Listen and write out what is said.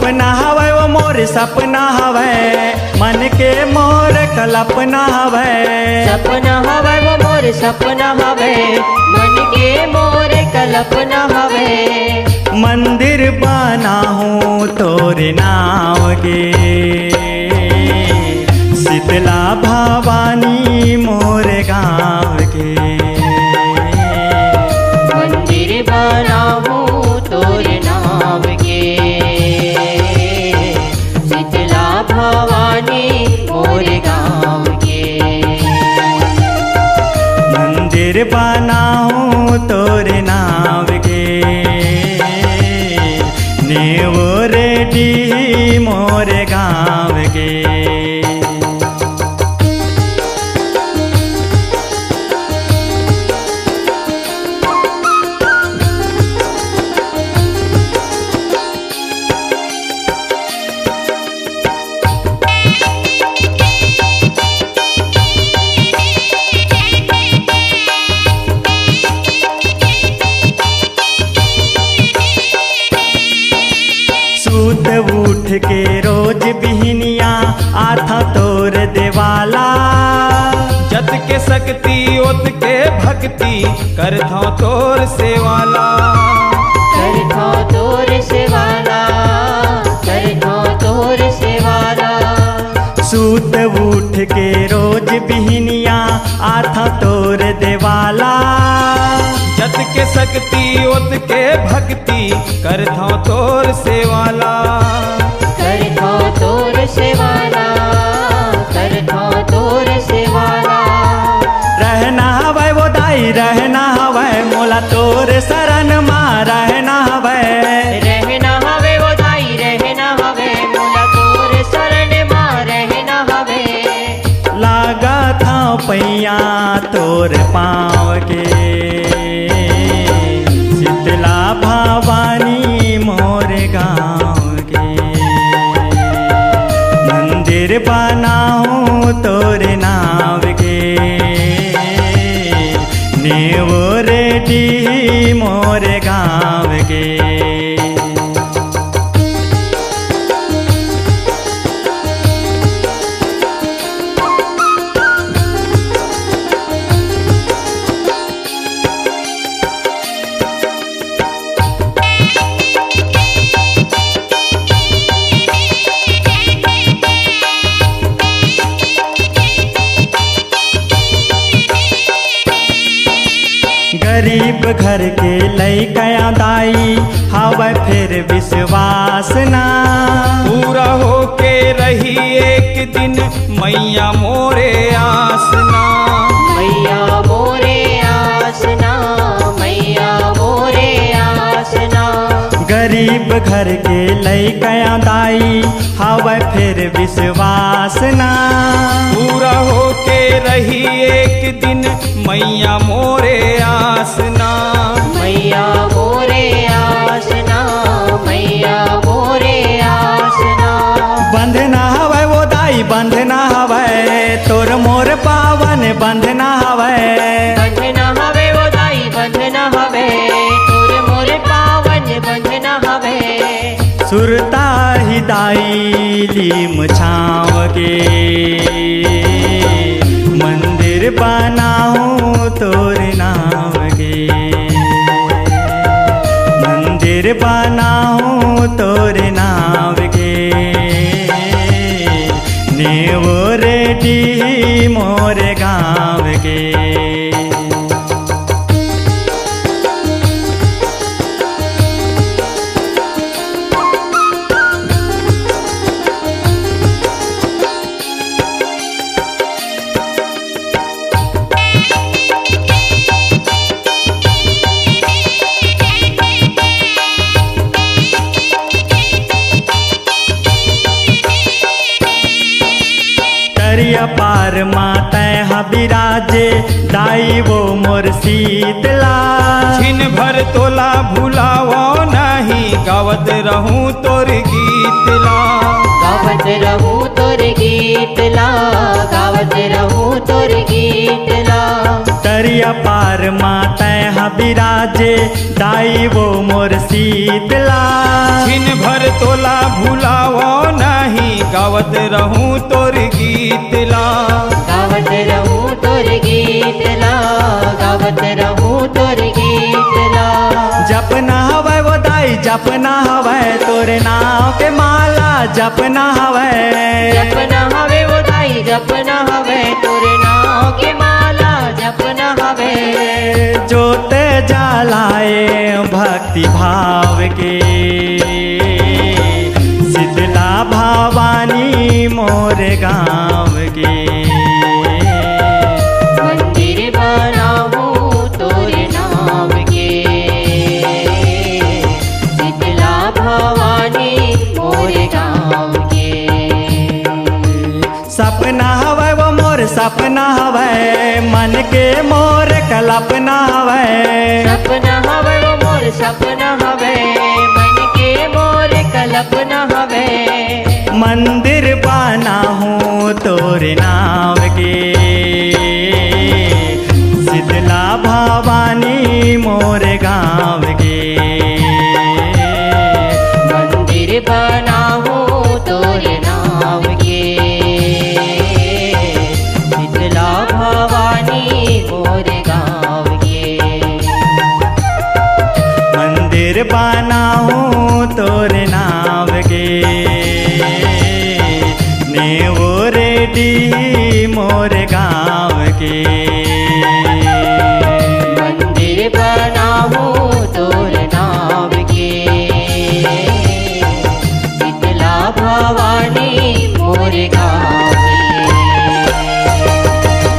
सपना हवे वो मोर सपना हवे, मन के मोर कल्पना हवे। सपना हवे वो मोर सपना हवे, मन के मोर कल्पना हवे। मंदिर बनाऊं तोरे नाव के, शीतला भवानी मोर गाँव के। मंदिर बनाऊं तोरे नाम के, शीतला भवानी मोर गाँव के। मंदिर बनाऊं तोरे नाव के, नेव रेडी मोर गाँव के। सूत उठ के रोज बिहनिया आथा तोर देवाला। जत के शक्ति ओत के भक्ति करथो तोर सेवाला। करथो तोर सेवाला, करथो तोर सेवाला। सूत उठ के रोज बिहनिया आथा तोर देवाला। जत के शक्ति ओत के भक्ति करथो तोर सेवाला। करथो तोर सेवाला, करथो तोर सेवाला। रहना हवै वो दाई रहना हवै, मोला तोर शरण मां रहना हवै। रहना हवे वो दाई रहना हवे, मोला तोर शरण मां रहना हवे। लागा था पैया तोर पाँव के, शीतला भवानी मोर गाँव के। मंदिर बनाऊं तोरे नाव के, नेव रेडी मोर गाँव के। गरीब घर के लइका दाई हवै फिर विश्वास ना। पूरा होके रही एक दिन मैया मोरे आसना। मैया मोरे आसना, मैया मोरे आसना। गरीब घर के लइका दाई हवै फिर विश्वास ना। पूरा होके रही एक दिन मैया मोरे आसना। मैया मोरे आसना, मैया मोरे आसना। बंधना हवै वो दाई बंधना हवै, तोर मोर पावन बंधना हवै। बंधना हवे वो दाई बंधना हवे, तोर मोर पावन बंधना हवे। सुरता ही दाई लीम छाँव के, मंदिर बनाऊं तोर नाव के। मंदिर बनाऊं तोर नाव के, नेव रेडी मोर गाँव के। करिया पार माता बिराजे दाई वो मोर शीतला। छिन भर तोला भुलावो नहीं, गावत गावत रहूं तोर गीत ला। गावत रहूं तोर गीत ला, गावत रहूं तोर गीत ला। तरिया पार माता यहाँ बिराजे दाई वो मोर शीतला। छिन भर तोला भुलावो नहीं, गावत रहूं तोर गीत ला। गावत रहूं तोर गीत ला, गावत रहूं तोर गीत ला। जपना हवै वो दाई जपना हवै तोरे नाव के माला जपना हवै। जपना हवे वो दाई जपना हवे तोरे नाम के माला जपना हवे। जोत जलाए भक्ति भाव के शीतला भवानी मोर गाँव के। मंदिर बनाऊं तोरे नाम के, शीतला भवानी मोरे गाँव के। सपना हवै वो मोर सपना हवै मन के मोर कल्पना हवै। सपना हवे वो मोर सपना हवे मन के मोर कल्पना हवे। मंदिर बना हूँ तोरे नाम के शीतला भवानी मोर गाँव के। मंदिर बनाऊं तोरे नाम के, शीतला भवानी मोरे गाँव के। मंदिर बना हूँ तोरे नाम के नेवो रेडी मोर गाँव के। मंदिर बनाऊं तोरे नाम के, शीतला भवानी मोरे गाँव